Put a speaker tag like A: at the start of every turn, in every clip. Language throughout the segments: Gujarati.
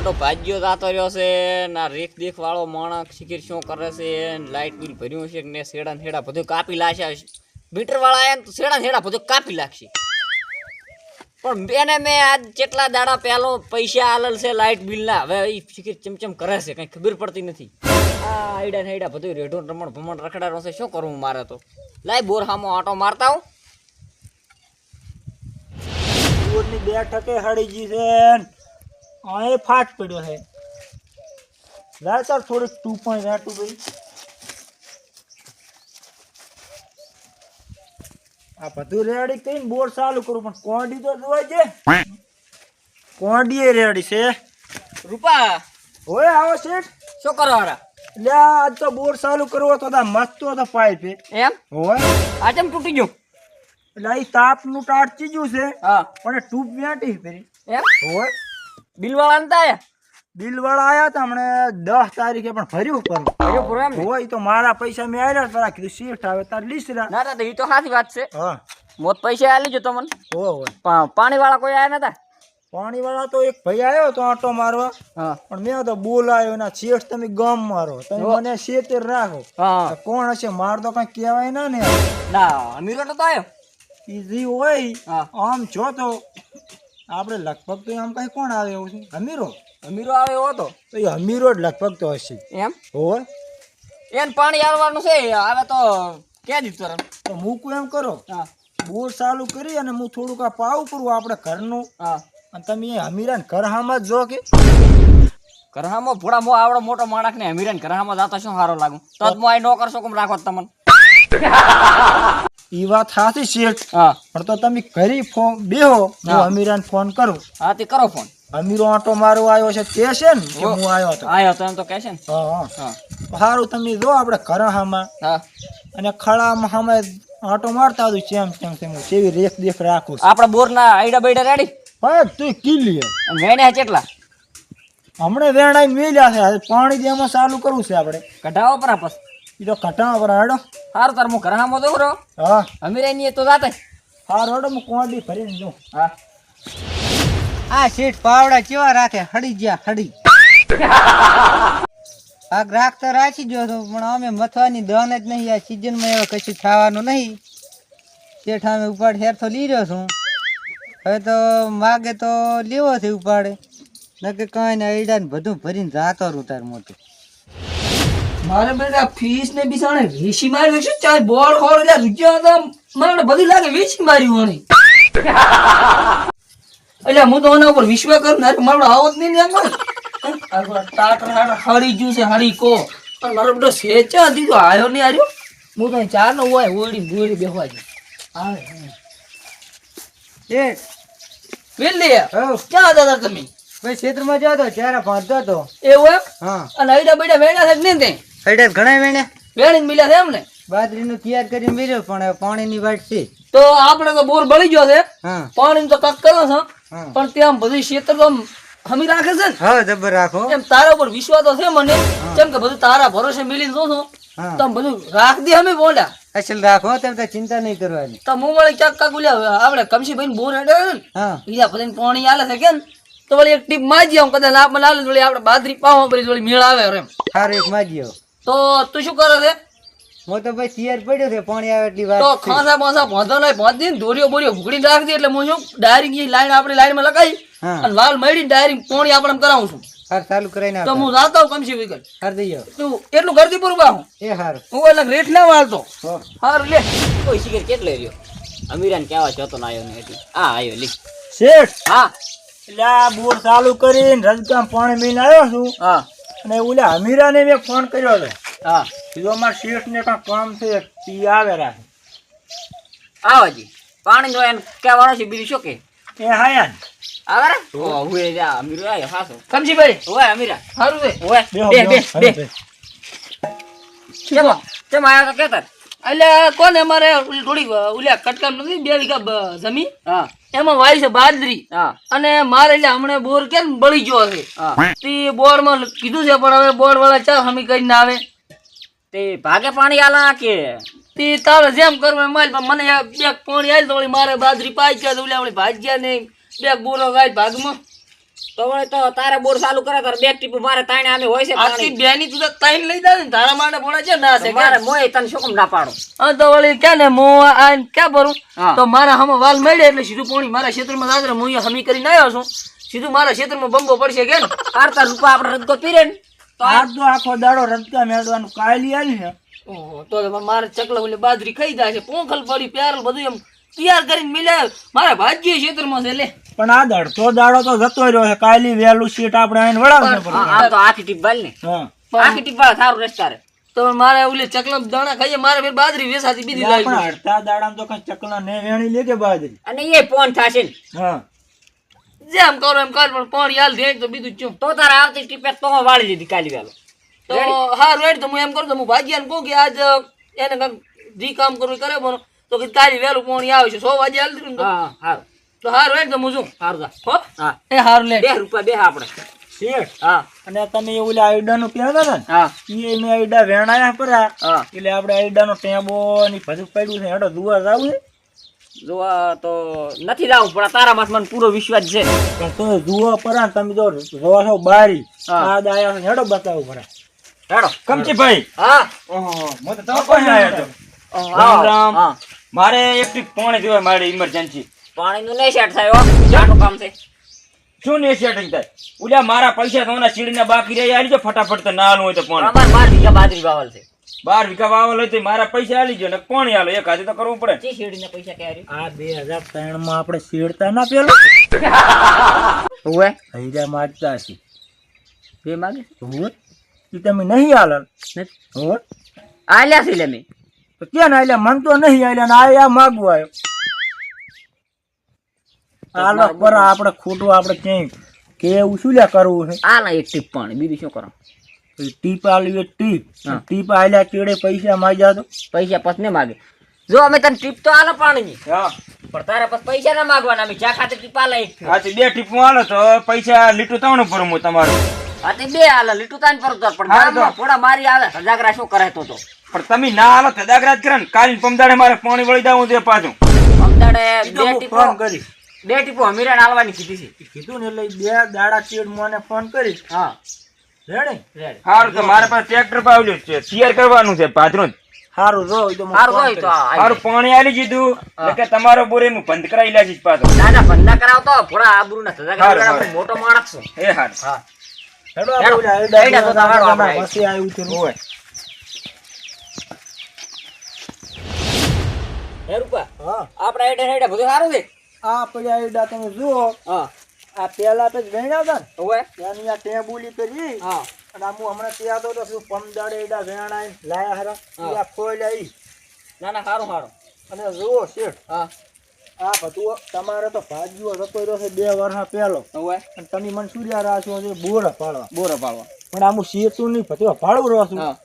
A: મોટો ભાજ્યો જાતો રહ્યો છે ના રેખ દેખ વાળો માણસ શિખર શું કરે છે લાઈટ બિલ ભર્યું છે ને સેડા ને હેડા બધું કાપી લાશે મીટર વાળા આયા ને તો સેડા ને હેડા બધું કાપી લાગશે પણ એને મેં આજ કેટલા દાડા પહેલો પૈસા આલેલ છે લાઈટ બિલ ના હવે એ શિખર ચમચમ કરે છે કઈ ખબર પડતી નથી આ આઈડા ને હેડા બધું રેઢો રમણ ભમણ રખડાનો છે શું કરવું મારે તો લાઈ બોર હામો આટો મારતા હું
B: બોરની બે ટકે હળી ગઈ છે અહીં ફાટ પડ્યો છે લાય તાર થોડીક 2 રાટું ભાઈ આ બધું રેડી કરીને બોર ચાલુ કરું પણ કોંડી તો જોવાય છે કોંડી રેડી છે
A: રૂપા
B: ઓય આવો શેઠ
A: શું કરો હારા
B: લે આજ તો બોર ચાલુ કરવો તો મસ્ત તો પાઇપ
A: એમ
B: હોય
A: આ ચમ તૂટી ગયું
B: એટલે અહીં તાપનું ટાટ ચીજું છે
A: હા
B: પણ ટ્યુબ વેટી ફેરી
A: એમ
B: હોય
A: બિલ વાળા નતા આયા
B: બિલ વાળા આયા તા હમણે 10 તારીખે પણ ભર્યું કરું
A: ભર્યું પૂરું એમ ને?
B: હોય તો મારા પૈસા મેં આલ્યા પેલા કીધું શિફ્ટ આવે તાર લીસ
A: ના ના એ તો સાચી વાત છે
B: હા
A: મોત પૈસા આલી જો તમને
B: હોય
A: પાણી વાળા કોઈ આયા નતા
B: પાણી વાળા તો એક ભાઈ આવ્યો તો આંટો મારવા
A: હા
B: પણ મેં તો બોલાયો ના શેઠ તમે ગમ મારો તમે મને શેતેર રાખો
A: હા
B: તો કોણ હશે માર તો કઈ કહેવાય ના ને
A: ના અમીરો નતો આયો
B: ઈઝી હોય
A: હા
B: આમ જો તો આપણે લગભગ તો આમ કઈ કોણ આવે એવું છે અમીરો
A: અમીરો આવે એવો હતો
B: તો એ અમીરો જ લગભગ તો હશે
A: એમ
B: હોય
A: એને પાણી આવવાનું છે આવે તો કે દીધું તરત
B: તો મૂકું એમ કરો
A: હા
B: બોર ચાલુ કરી અને હું થોડુંક આ પાવું કરું આપણે ઘરનું
A: હા
B: અને તમે એ અમીરાને ઘર હામાં જ જો કે
A: ઘરહામાં ભોળા મો આવડો મોટો માણસ ને અમીરાને ઘરહામાં જાતા શું સારો લાગુ તો જ મો આ નો કરશો કેમ રાખો તમને
B: ઈ વાત સાચી શેઠ
A: હા
B: પણ તો તમે ઘરી ફોન બેહો હું
A: હા.
B: અમીરાને ફોન કરું
A: હા તે કરો ફોન
B: અમીરો આંટો મારો આવ્યો છે તે છે ને કે હું આવ્યો હતો
A: આયો તો એમ તો કહેશે ને
B: હા હા
A: હા
B: સારું તમે જો આપણે ઘર હામાં
A: હા
B: અને ખળામાં સામે આંટો મારતા હતું ચેમ કેવી રેખ દેખ રાખું છું.
A: આપડા બોર ના આઈડા બઈડા રેડી
B: પણ તું કીલી
A: વેણે કેટલા
B: હમણે વેણાઈ મેલ્યા છે હવે પાણી દેવામાં ચાલુ કરવું છે આપણે
A: કઢાવો પરા પસ
B: ઈ તો કટાણા પર હાડો
A: સારું તાર હું ઘરહામાં દઉં રહો
B: હા
A: અમીરા ની તો જાતે
B: હારું હાડો હું કોંડી ભરીને જો
A: હા
C: આ શેઠ પાવડા કેવા રાખે હડી ગયા હડી આ ગ્રાહક તો રાખી ગયો હતો પણ અમે મથવાની દન જ નહીં આ સિઝનમાં એવા કશું ખાવાનું નહીં શેઠ અમે ઉપાડ હેરથો લઈ રહ્યો છું હવે તો માગે તો લેવો છે ઉપાડે નકે કઈ ને અઈડા ને બધું ભરીને જાતો રહું તાર મોટું
D: મારે બેટા ફીસ ને બિસાણે વેચી મારી છે ચાલ બોલ ખોળ લે રૂપિયા તો મને બધું લાગે વેચી મારી હોણી એટલે હું તો એના ઉપર વિશ્વાસ કરું ને મારો આવો જ નહીં ને ટાટર હળી જ્યું છે હળી કો અને મારો બધો સેચા દીધો આવ્યો નહીં આવ્યો હું તો ચાર નો હોય ઓળી બેહવા જ આવે
C: શેઠ
D: વેલી ક્યાં હતા તા તમે
C: ભાઈ ક્ષેત્રમાં જતો ત્યારે ભાંધતો હતો
D: એવું એમ
C: હા
D: અને અઈડા બઈડા વેણા છે કે નહીં તે
C: અઈડા ઘણા વેણે
D: વેણીને મિલ્યા છે એમ ને
C: બાજરીનું તૈયાર કરીને મેળ્યો પણ હવે પાણીની વાટ છે
D: તો આપણે તો બોર બળી ગયો છે
C: હા
D: પાણી તો કક કરો છો
C: હા
D: પણ ત્યાં બધું ક્ષેત્ર તો હમી રાખે છે ને
C: હવે જબર રાખો
D: એમ તારા ઉપર વિશ્વાસ તો છે મને કેમ કે બધું તારા ભરોસે મિલીને જો છો
C: હા
D: તો બધું રાખ દે અમે બોલ્યા
C: અસલ રાખો તેમ તો ચિંતા નહીં કરવાની
D: તો હું વળી ક્યાંક કાક બોલ્યા આપણે કમસી ભાઈ બોર હેડે ને
C: હા
D: બીજા બધાને પાણી આલે છે કેમ તો વળી એક ટીપ માજી આમ કદાચ આપણને આલે વળી આપણે બાજરી પાવા પડી વળી મેળ આવે એમ
C: સારું એક માગ્યો
D: તો તું શું કરે છે
C: હું તો ભાઈ તૈયાર પડ્યો છે પાણી આવે એટલી વાત
D: તો
C: છે.
D: ખાસા પાસા ભોંધો નહીં ભોંધી ને દોરીઓ બોરીઓ ભૂકડીને રાખી દે એટલે હું શું ડાયરી લાઈન આપણી લાઈનમાં લગાવી
C: હા
D: અને વાલ મળી ડાયરી પાણી આપણે કરાવું છું
C: હાર ચાલુ કરાઈને
D: તો હું જાતો હોઉં કમસી વિકલ
C: હાર દઈ જાઓ
D: તું એટલું કરતી પૂરું બાહું
C: એ હારું
D: હું એટલે રેટ લેવા હાલતો હારું લે
A: કોઈ શિખર કેટલે રહ્યો અમીરાને કેવા જતો ના આવ્યો ને એટલે આ આવ્યો લી
B: શેઠ
A: હા
B: એટલે આ બોર ચાલુ કરીને રજગામ પાણી મેળને આવ્યો છું
A: હા
B: અને ઓલા અમીરાને મેં ફોન કર્યો હતો
A: હા
B: કીધું અમારા શેઠને કાંઈ કામ છે ઈ આવે રાખે
A: આવાજી પાણી જો એને કહેવાનું છે બીજું શું કે
B: એ હાયા ને
A: આવે રે ઓ હુએ જા અમીરો આયો હાસો
D: કમસીભાઈ
A: ઓય અમીરા
D: હારું છે
A: ઓય
B: બેહો,
A: બે
B: બેહો,
A: બે
B: હવે
A: બે કેમ આયા તો કેતર
D: એટલે કોને અમારે થોડી ઓલા કટકામ નથી 2 વીઘા જમીન
A: હા
D: એમાં વાય છે બાજરી
A: હા
D: અને મારે એટલે હમણે બોર કેમ બળી ગયો છે
A: હા
D: તે બોર માં કીધું છે પણ હવે બોર વાળા ચા હમી કરીને આવે
A: તે ભાગે પાણી આલા કે
D: તે તારે જેમ કરવું એમ હાલ પણ મને બે પાણી આવેલ તો વળી મારે બાજરી પાઈ ગયા તો ઓલા વળી ભાજ્યા ને બે બોરો ગાય ભાગમાં
A: તો વળી તો તારે બોર ચાલુ કરે તારે બે ટીપું મારે તાણે આમે હોય છે
D: આટલી
A: પાણી
D: બેની તું તો તાઈને લઈ જાવ ને તારા માટે ભણા છે ના છે
A: મારે મોય તને શું કેમ ના પાડો
D: હા તો વળી કે ને મો આ ક્યાં ભરું
A: હા.
D: તો મારા હમ વાલ મળે એટલે સીધું પાણી મારા ક્ષેત્રમાં દાદરે હું અહીંયા હમી કરીને આવ્યો છું સીધું મારા ક્ષેત્રમાં બંબો પડશે કે ને
A: તાર રૂપા આપણે રદકો પીરે ને તો
B: આજ તો આખો દાડો રદકા મેળવાનું કાયલી આલી ને
D: ઓહો, તો મારે ચકલા ઓલી બાજરી ખાઈ જાય છે પોંખલ પડી પ્યારલ બધું એમ તૈયાર કરીને મિલાય મારા ભાગ્ય ક્ષેત્રમાં છે લે
B: પણ આ દડતો દાડો તો જતો રહ્યો છે કાયલી વહેલું સીટ આપણે આઈને વળાવશે
A: હા, આ તો આખી ટીપ બાલ ને
B: હા
A: આખી ટીપ વાળા સારું રહેશે તારે
D: તો મારે ઓલી ચકલા દાણા ખાઈએ મારે ફેર બાજરી વેસાતી બીજી લાવી
B: પણ અડધા દાડામાં તો કઈ ચકલા ને વેણી લે કે બાજરી
A: અને એ ફોન થશે ને
B: હા
D: જેમ કરો એમ કર પણ પાણી હાલ દે તો બીજું ચું
A: તો તારે આવતી ટીપે તો વાળી લીધી કાલી વેલો
D: તો હા રેડ તો હું એમ કરું તો હું ભાગ્યાને કહું કે આજ એને કંઈક જી કામ કરવું કરે બનો તો કે કાલી વહેલું પાણી આવે છે 100 વાગે હાલ દીધું ને
A: હા હારું
D: તો હા રેડ તો હું શું
A: હારું જા
D: હો
A: હા
D: એ હારું લે
A: 2 રૂપિયા બે આપણે
B: શેઠ
A: હા
B: અને તમે ઓલા આઈડાનું કહેતા હતા
A: હા
B: ને એ મેં આઈડા વેણાયા પરા
A: હા
B: એટલે આપણે આઈડાનો ટેબો ની બધું પડ્યું છે હેડો દુવા જાવું છે
A: જોવા તો નથી જાવું પણ તારા માં મને પૂરો વિશ્વાસ છે
B: પણ તો જુઓ પરા તમે જો જોવા છો બારી
A: હા.
B: આ દાયા છે હેડો બતાવું પરા
A: હેડો
E: કમચીભાઈ
A: હા
E: હું તો તમે કોઈ આવ્યો હતો રામ રામ.
A: હા
E: મારે એક ટીપ પાણી પીવા મારે ઇમરજન્સી
A: પાણીનું નહીં સેટ થાય હો જાટું કામ છે
E: શું ને સેટિંગ થાય ઉલ્યા મારા પૈસા તો સીડીના બાકી રહ્યા આલી જો ફટાફટ તો ના હાલવું હોય તો પાણી
A: અમાર 12 વીઘા બાજરી વાવલ છે
E: 12 વીઘા વાવલ હોય તો મારા પૈસા આલી જો ને પાણી હાલો એક હાથે તો કરવું પડે
A: જે શેરડીના પૈસા કે આર્યું
B: આ 2003 માં આપણે શેડતા ના પેલો
A: ઓએ
B: હૈરા મારતા છે
A: બે માગે
B: હોવે ઈ તમે નહીં હાલ હોવે
A: આલ્યા છે લે મે
B: તો ક્યાં ના આલ્યા મન તો નહીં આલ્યા ને આ માગવું આવ્યો હાલો પર આપણે ખોટું આપણે ક્યાંય કેવું શું લ્યા કરવું છે
A: આ ના એક ટીપ પાણી બીજું શું કરો
B: ટીપ આલી એક ટીપ
A: હા.
B: ટીપ આલ્યા કેડે પૈસા માગ્યા તો
A: પૈસા પસ ને માગે જો અમે તને ટીપ તો આલો પાણીની
E: હા
A: પણ તારે પસ પૈસા ના માગવાના અમે જ્યાં ખાતે ટીપ આલે એક
E: આથી 2 ટીપ હાલો તો પૈસા લીટું તવણું ભરું હું તમારું
A: આતે બે આલે લીટું તાન પર ઉતાર પણ
E: હા,
A: ગામમાં
E: તો.
A: થોડા મારી આવે સજાગરા શું કરે તો
E: પણ તમે ના હાલો તો દાગરાજ કરે ને કાલીન પમદાડે મારે પાણી વળી જાવું છે પાછું
A: અમદાડે
B: ઈ તો
A: બે
B: હું
A: ટીપો
B: ફોન કરી
A: બે ટીપો અમીરાને આલવાની કીધી છે
B: કીધું ને એટલે ઈ 2 દાડા ચેડ મને ફોન કરી
A: હા
B: રેડી
A: રેડ
E: સારું તો મારે પાસે ટ્રેક્ટર પાવલ્યું છે તૈયાર કરવાનું છે પાથરું જ
B: હારું જો ઈ તો હું
A: હારું
B: ફોન
A: હોય તો
B: કરીશ.
A: આ
E: સારું પાણી આલી દીધું એટલે કે તમારો બોરે હું બંધ કરાવી લાગીશ પાછો
A: ના ના બંધ ના કરાવતો થોડા આબરૂ ના સજાગરા
E: હારું,
A: કરાવ
E: હારું.
A: મોટો માણસ છું
E: એ હારું
A: હા
B: હેડો
A: હેડો.
B: આપણે ઓલા આઈડા
A: આઈડા તો તમારો આપણે.
B: પછી આવ્યું છે
E: હોય
A: હે રૂપા
B: હા
A: આપડા હેડે હેડે બધું સારું છે
B: આ પડ્યા આઈડા તમે જુઓ
A: હા
B: આ પેલા તો વેણ્યા હતા ને
A: ઓએ
B: ત્યાંની આ ટેબુલી કરી
A: હા
B: અને આ હું હમણાં ત્યાં તો શું પમદાડે આઈડા વેણાય લાયા હરા
A: હા.
B: ઈ આ ખોલ્યા ઈ
A: ના ના સારું સારું
B: અને જુઓ શેઠ
A: હા
B: આ બધું તમારે તો ભાગ્યો જતો રહ્યો છે 2 વર્ષ પહેલો
A: ઓએ
B: અને તમે મને સૂર્યા રાખ્યો છે બોર પાડવા
A: બોરો પાડવા
B: પણ આ હું શેતું નહીં બધું પાડવું રહ્યો છું
A: હા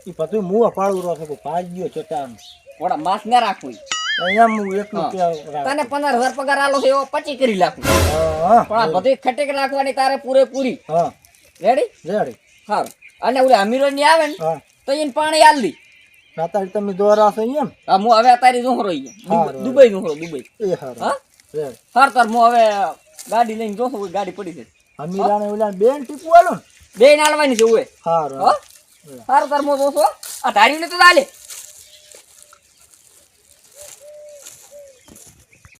B: એ બધું હું પાડવું રહ્યો છું ભાગ્યો ચટાનું
A: થોડા માસ ના રાખવું
B: અહીંયા હું એકલું
A: હા.
B: ત્યાં
A: તને 15,000 પગાર આલો છે એવો 25 કરી નાખું
B: હા
A: પણ આ બધું ખટેક રાખવાની તારે પૂરેપૂરી
B: હા
A: રેડી
B: રેડી
A: સારું અને ઓલી અમીરો ની આવે ને
B: હા
A: તો એને પાણી આલ દી
B: રાતા તમે દોરા છો એમ
A: હા હું હવે તારી જોહરો
B: હારું.
A: દુબઈ જોહરો દુબઈ
B: એ હારું
A: હા
B: રેડી
A: હાર તાર હું હવે ગાડી લઈને જોઉં ગાડી પડી છે
B: અમીરાને ઓલા બેન ટીપું આલો ને
A: બે નાલવાની છે ઓએ
B: હારું
A: હા હાર તાર હું જોઉં છું આ ધારી ને તો ચાલે